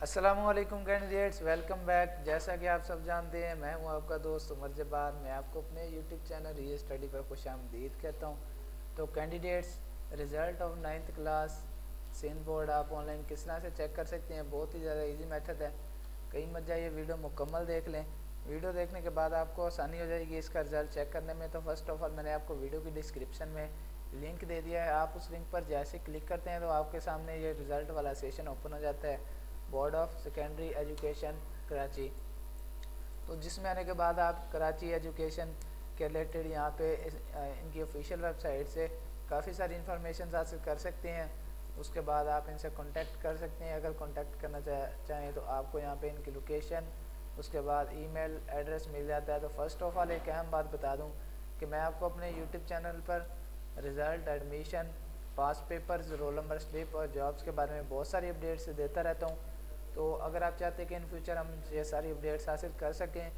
अस्सलामुअलैकुम candidates, welcome back. जैसा कि आप सब जानते हैं, मैं हूं आपका दोस्त उमर जब्बार। मैं आपको अपने यूट्यूब चैनल री स्टडी पर खुशामदीद कहता हूं। तो candidates, result of 9th class Sindh board आप ऑनलाइन किस तरह से चेक कर सकते हैं। बहुत ही ज़्यादा इजी मेथड है। कहीं मत जाइए, वीडियो मुकम्मल देख लें। वीडियो देखने के बाद आपको आसानी हो जाएगी इसका रिज़ल्ट चेक करने में। तो फर्स्ट ऑफ ऑल मैंने आपको वीडियो की डिस्क्रिप्शन में लिंक दे दिया है। आप उस लिंक पर जैसे क्लिक करते हैं तो आपके सामने ये रिज़ल्ट वाला सेशन ओपन हो जाता है, board of secondary education Karachi. तो जिसमें आने के बाद आप कराची एजुकेशन के रिलेटेड यहाँ पे इनकी ऑफिशियल वेबसाइट से काफ़ी सारी इन्फॉर्मेशन हासिल कर सकते हैं। उसके बाद आप इनसे कांटेक्ट कर सकते हैं। अगर कांटेक्ट करना चाहें तो आपको यहाँ पे इनकी लोकेशन, उसके बाद ईमेल एड्रेस मिल जाता है। तो फर्स्ट ऑफ ऑल एक अहम बात बता दूँ कि मैं आपको अपने यूट्यूब चैनल पर रिज़ल्ट, एडमिशन, पास पेपर्स, रोल नंबर स्लिप और जॉब्स के बारे में बहुत सारी अपडेट्स देता रहता हूँ। तो अगर आप चाहते हैं कि इन फ्यूचर हम ये सारी अपडेट्स हासिल कर सकें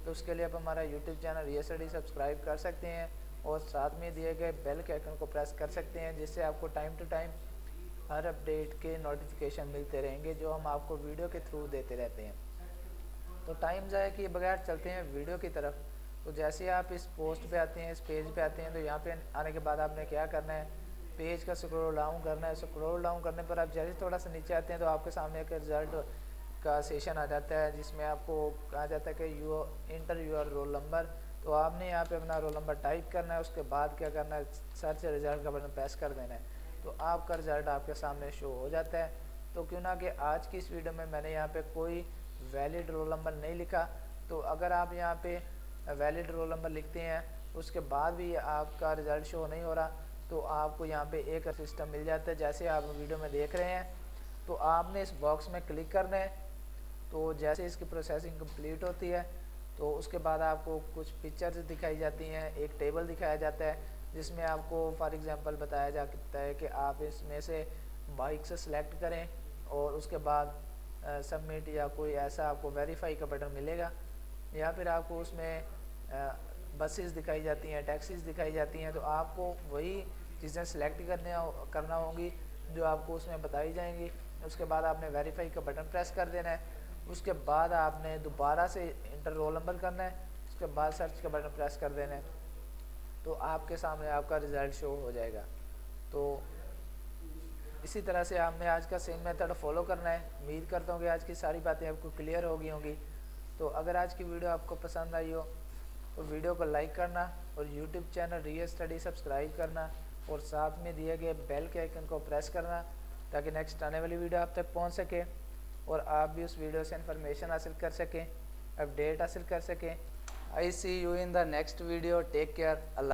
तो उसके लिए आप हमारा यूट्यूब चैनल ये स्टडी सब्सक्राइब कर सकते हैं और साथ में दिए गए बेल के आइकन को प्रेस कर सकते हैं, जिससे आपको टाइम टू टाइम हर अपडेट के नोटिफिकेशन मिलते रहेंगे जो हम आपको वीडियो के थ्रू देते रहते हैं। तो टाइम ज़ाया किए बगैर चलते हैं वीडियो की तरफ। तो जैसे आप इस पोस्ट पे आते हैं, इस पेज पे आते हैं, तो यहाँ पे आने के बाद आपने क्या करना है, पेज का स्क्रॉल डाउन करना है। स्क्रॉल डाउन करने पर आप जैसे थोड़ा सा नीचे आते हैं तो आपके सामने एक रिज़ल्ट का सेशन आ जाता है, जिसमें आपको कहा जाता है कि you inter your roll number. तो आपने यहाँ पे अपना रोल नंबर टाइप करना है। उसके बाद क्या करना है, सर्च रिज़ल्ट का बटन प्रेस कर देना है। तो आपका रिज़ल्ट आपके सामने शो हो जाता है। तो क्यों ना कि आज की इस वीडियो में मैंने यहाँ पे कोई वैलिड रोल नंबर नहीं लिखा। तो अगर आप यहाँ पे वैलिड रोल नंबर लिखते हैं उसके बाद भी आपका रिज़ल्ट शो नहीं हो रहा, तो आपको यहाँ पे एक सिस्टम मिल जाता है जैसे आप वीडियो में देख रहे हैं। तो आपने इस बॉक्स में क्लिक करना है। तो जैसे इसकी प्रोसेसिंग कंप्लीट होती है तो उसके बाद आपको कुछ पिक्चर्स दिखाई जाती हैं, एक टेबल दिखाया जाता है जिसमें आपको फॉर एग्जांपल बताया जाता है कि आप इसमें से बाइक से सिलेक्ट करें और उसके बाद सबमिट या कोई ऐसा आपको वेरीफाई का बटन मिलेगा, या फिर आपको उसमें बसेस दिखाई जाती हैं, टैक्सीज दिखाई जाती हैं। तो आपको वही चीज़ें सेलेक्ट करना होंगी जो आपको उसमें बताई जाएंगी। उसके बाद आपने वेरीफाई का बटन प्रेस कर देना है। उसके बाद आपने दोबारा से इंटर रोल नंबर करना है। उसके बाद सर्च का बटन प्रेस कर देना है। तो आपके सामने आपका रिज़ल्ट शो हो जाएगा। तो इसी तरह से आपने आज का सेम मेथड फॉलो करना है। उम्मीद करता हूँ कि आज की सारी बातें आपको क्लियर हो गई होंगी। तो अगर आज की वीडियो आपको पसंद आई हो तो वीडियो को लाइक करना और यूट्यूब चैनल री स्टडी सब्सक्राइब करना और साथ में दिए गए बेल के आइकन को प्रेस करना, ताकि नेक्स्ट आने वाली वीडियो आप तक पहुँच सके और आप भी उस वीडियो से इन्फॉर्मेशन हासिल कर सकें, अपडेट हासिल कर सकें। I see you in the next video. Take care. Allah.